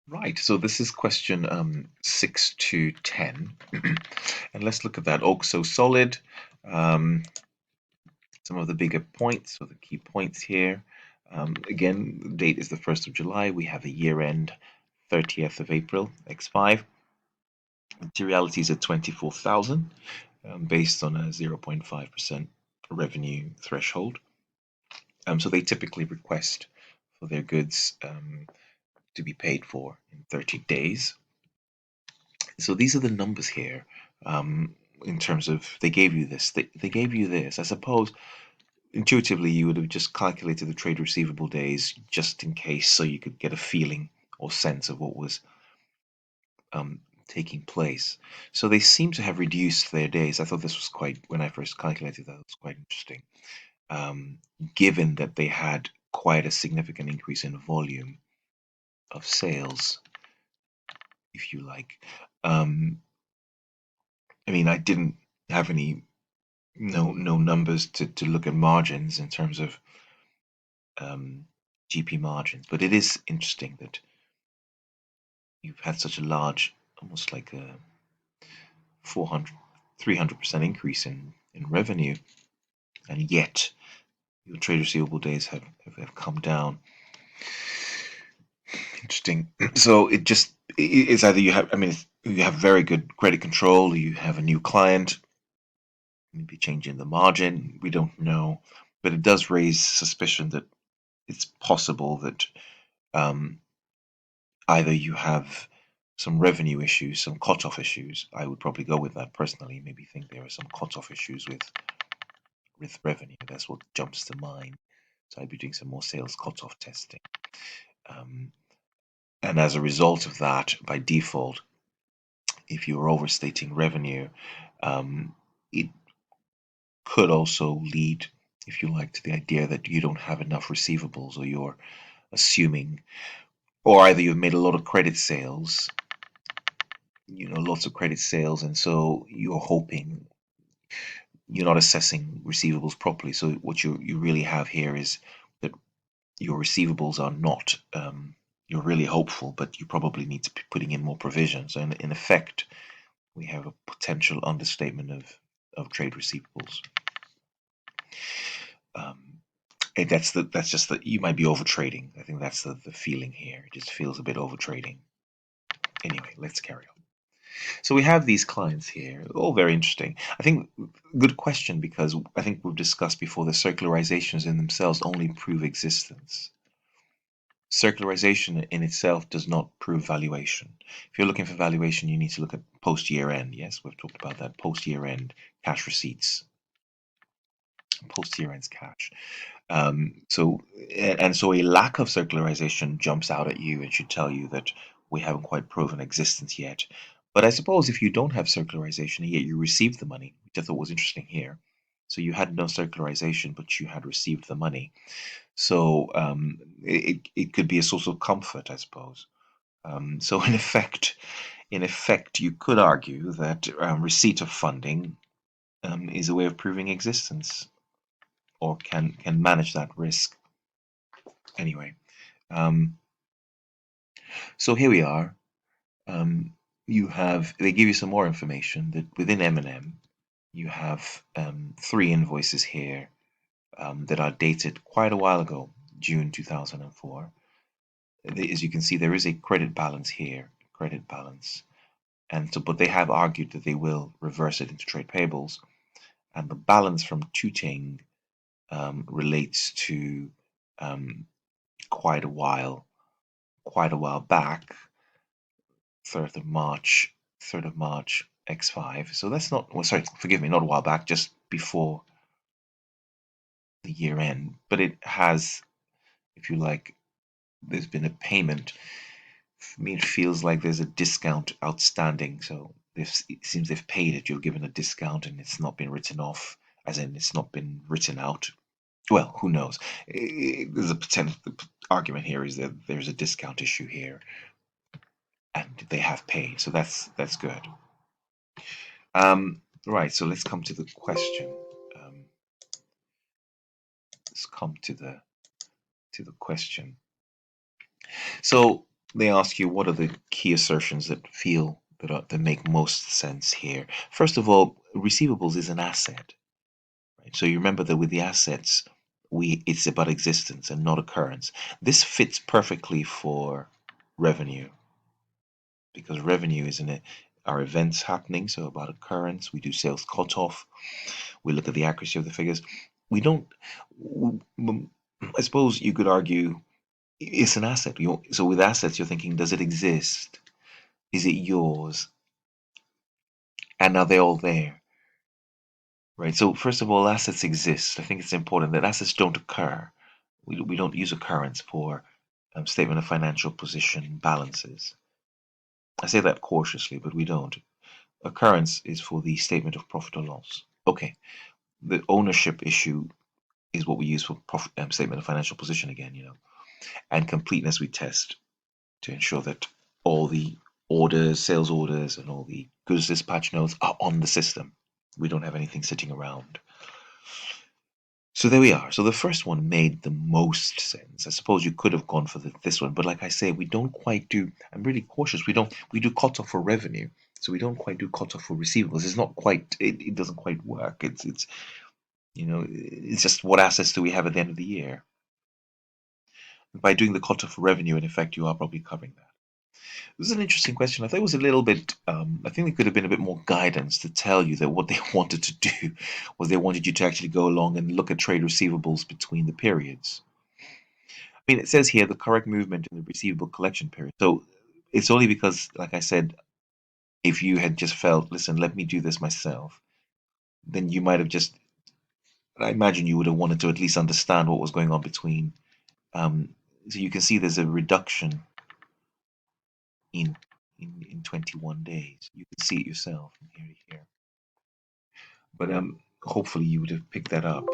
Right, so this is question 6 to 10. And let's look at that. Oh, so solid. Um, some of the bigger points, or the key points here. Again, the date is the 1st of July. We have a year end, 30th of April, X5. Materiality is at 24,000, based on a 0.5% revenue threshold. So they typically request for their goods to be paid for in 30 days. So these are the numbers here. In terms of they gave you this, they gave you this. I suppose intuitively you would have just calculated the trade receivable days just in case, so you could get a feeling or sense of what was um, taking place. So they seem to have reduced their days. I thought this was quite, when I first calculated that, it was quite interesting, um, given that they had quite a significant increase in volume of sales, if you like. Um, I mean, I didn't have any no numbers to look at margins in terms of GP margins, but it is interesting that you've had such a large, almost like a 400, 300% increase in revenue, and yet your trade receivable days have come down. Interesting. So it's either you have, I mean, you have very good credit control, or you have a new client, maybe changing the margin. We don't know, but it does raise suspicion that it's possible that um, either you have some revenue issues, some cutoff issues. I would probably go with that personally. Maybe think there are some cutoff issues with revenue. That's what jumps to mind. So I'd be doing some more sales cutoff testing. Um, and as a result of that, by default, if you're overstating revenue, it could also lead, if you like, to the idea that you don't have enough receivables, or you're assuming, or either you've made a lot of credit sales, lots of credit sales, and so you're hoping, you're not assessing receivables properly. So what you really have here is that your receivables are not, you're really hopeful, but you probably need to be putting in more provisions. So in effect, we have a potential understatement of trade receivables. Um, and that's just that you might be over trading. I think that's the feeling here. It just feels a bit over trading. Anyway, let's carry on. So we have these clients here, all very interesting. I think good question, because I think we've discussed before, the circularizations in themselves only prove existence. Circularization in itself does not prove valuation. If you're looking for valuation, you need to look at post year end. Yes, we've talked about that. Post year end cash receipts, post year end's cash. So a lack of circularization jumps out at you and should tell you that we haven't quite proven existence yet. But I suppose if you don't have circularization and yet you received the money, which I thought was interesting here. So you had no circularization, but you had received the money. So it could be a source of comfort, I suppose. So in effect, you could argue that receipt of funding is a way of proving existence, or can manage that risk. Anyway, um, so here we are. They give you some more information that within M&M you have 3 invoices here that are dated quite a while ago, June 2004. As you can see, there is a credit balance here, credit balance, and so, but they have argued that they will reverse it into trade payables, and the balance from Tuting relates to um, quite a while, back, 3rd of March, 3rd of March X5. So that's not, well, sorry, forgive me, not a while back, just before the year end. But it has, if you like, there's been a payment. For me, it feels like there's a discount outstanding. So it seems they've paid it. You're given a discount, and it's not been written off, as in it's not been written out. Well, who knows? There's a potential. The argument here is that there's a discount issue here, and they have paid. So that's good. Right. So let's come to the question. Um, let's come to the question. So they ask you what are the key assertions that that make most sense here. First of all, receivables is an asset, right? So you remember that with the assets, it's about existence and not occurrence. This fits perfectly for revenue because revenue is in it. Our events happening, so about occurrence. We do sales cutoff. We look at the accuracy of the figures. We don't. I suppose you could argue it's an asset. So with assets, you're thinking, does it exist? Is it yours? And are they all there? Right. So first of all, assets exist. I think it's important that assets don't occur. We don't use occurrence for statement of financial position balances. I say that cautiously, but we don't. Occurrence is for the statement of profit or loss. Okay. The ownership issue is what we use for profit, statement of financial position again, and completeness we test to ensure that all the orders, sales orders, and all the goods dispatch notes are on the system. We don't have anything sitting around. So there we are. So the first one made the most sense. I suppose you could have gone for this one, but like I say, we don't quite do. I'm really cautious. We do cutoff for revenue, so we don't quite do cutoff for receivables. It's not quite. It doesn't quite work. It's just what assets do we have at the end of the year. By doing the cutoff for revenue, in effect, you are probably covering that. This is an interesting question. I thought it was a little bit. I think there could have been a bit more guidance to tell you that what they wanted to do was they wanted you to actually go along and look at trade receivables between the periods. I mean, it says here the correct movement in the receivable collection period. So it's only because, like I said, if you had just felt, listen, let me do this myself, then you might have just. I imagine you would have wanted to at least understand what was going on between. So you can see there's a reduction in in 21 days. You can see it yourself from here to here. But hopefully you would have picked that up.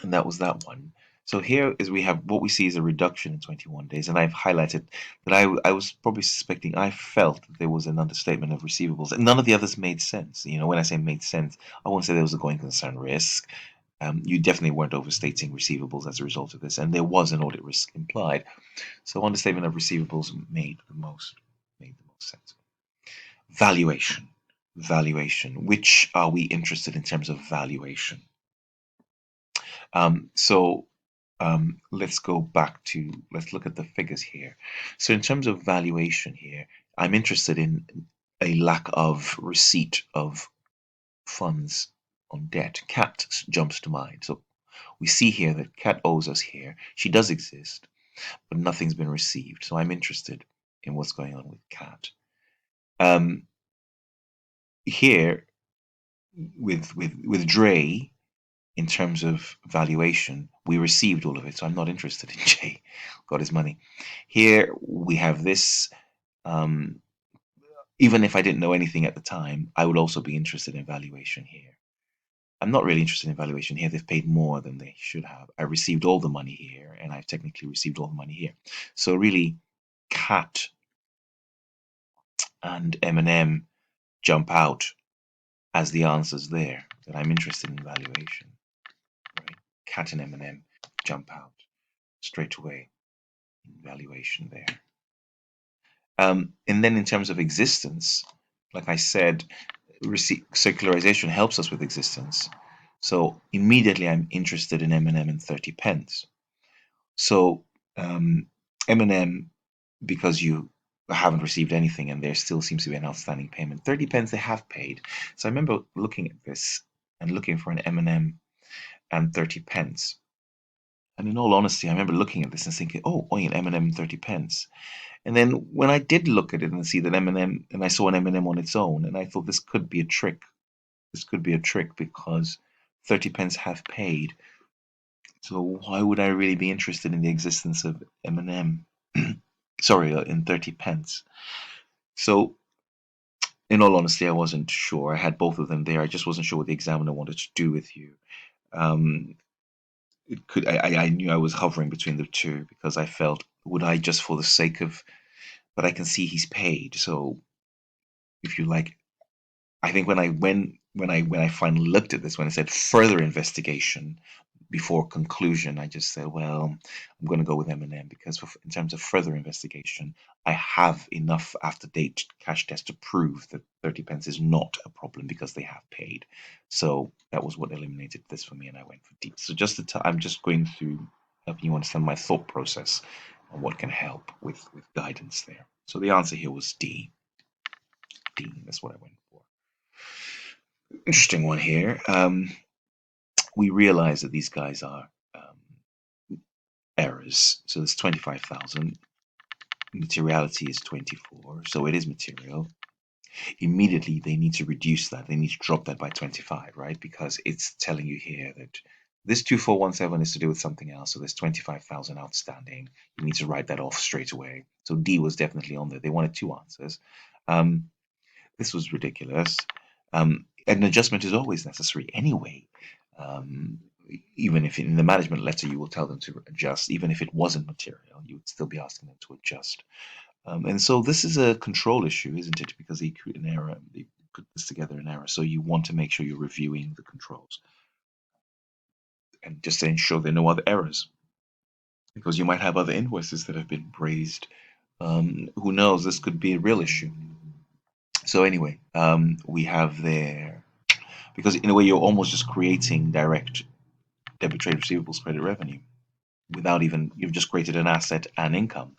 And that was that one. So here is we have what we see is a reduction in 21 days, and I've highlighted that I was probably suspecting I felt that there was an understatement of receivables, and none of the others made sense. When I say made sense, I won't say there was a going concern risk. You definitely weren't overstating receivables as a result of this, and there was an audit risk implied. So understatement of receivables made the most sense. Valuation. Valuation. Which are we interested in terms of valuation? So let's look at the figures here. So in terms of valuation here, I'm interested in a lack of receipt of funds on debt. Cat jumps to mind. So we see here that Cat owes us here. She does exist, but nothing's been received. So I'm interested in what's going on with Cat. Here with Dre, in terms of valuation, we received all of it, so I'm not interested in Jay. Got his money. Here we have this. Um, Even if I didn't know anything at the time, I would also be interested in valuation here. I'm not really interested in valuation here. They've paid more than they should have. I received all the money here, and I've technically received all the money here. So really, Cat and M&M jump out as the answers there that I'm interested in valuation. Right? Cat and M&M jump out straight away in valuation there. And then in terms of existence, like I said, circularization helps us with existence. So immediately I'm interested in M&M and 30 pence. So M&M, because you haven't received anything and there still seems to be an outstanding payment, 30 pence they have paid. So I remember looking at this and looking for an M&M and 30 pence. And in all honesty, I remember looking at this and thinking, oh, only an M&M and 30 pence. And then when I did look at it and see that M&M, and I saw an M&M on its own, and I thought this could be a trick. This could be a trick because 30 pence have paid. So why would I really be interested in the existence of M&M? Sorry, in 30 pence. So in all honesty, I wasn't sure. I had both of them there. I just wasn't sure what the examiner wanted to do with you. I knew I was hovering between the two because I felt, would I just for the sake of, but I can see he's paid. So if you like, I think when I finally looked at this, when it said further investigation, before conclusion, I just said, well, I'm going to go with M&M because in terms of further investigation, I have enough after-date cash test to prove that 30 pence is not a problem because they have paid. So that was what eliminated this for me, and I went for D. So just I'm just going through helping you understand my thought process and what can help with guidance there. So the answer here was D. D, that's what I went for. Interesting one here. We realize that these guys are errors. So there's 25,000. Materiality is 24, so it is material. Immediately, they need to reduce that. They need to drop that by 25, right? Because it's telling you here that this 2417 is to do with something else. So there's 25,000 outstanding. You need to write that off straight away. So D was definitely on there. They wanted two answers. This was ridiculous. An adjustment is always necessary anyway. Even if in the management letter you will tell them to adjust, even if it wasn't material, you would still be asking them to adjust. And so this is a control issue, isn't it? Because they create an error, they put this together in error. So you want to make sure you're reviewing the controls and just to ensure there are no other errors, because you might have other invoices that have been raised. Who knows? This could be a real issue. So anyway, we have there, because in a way you're almost just creating direct debit trade receivables credit revenue without even, you've just created an asset and income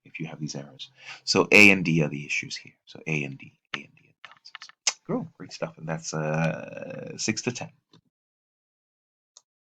if you have these errors. So A and D are the issues here. So A and D are the answers. Cool, great stuff. And that's 6 to 10.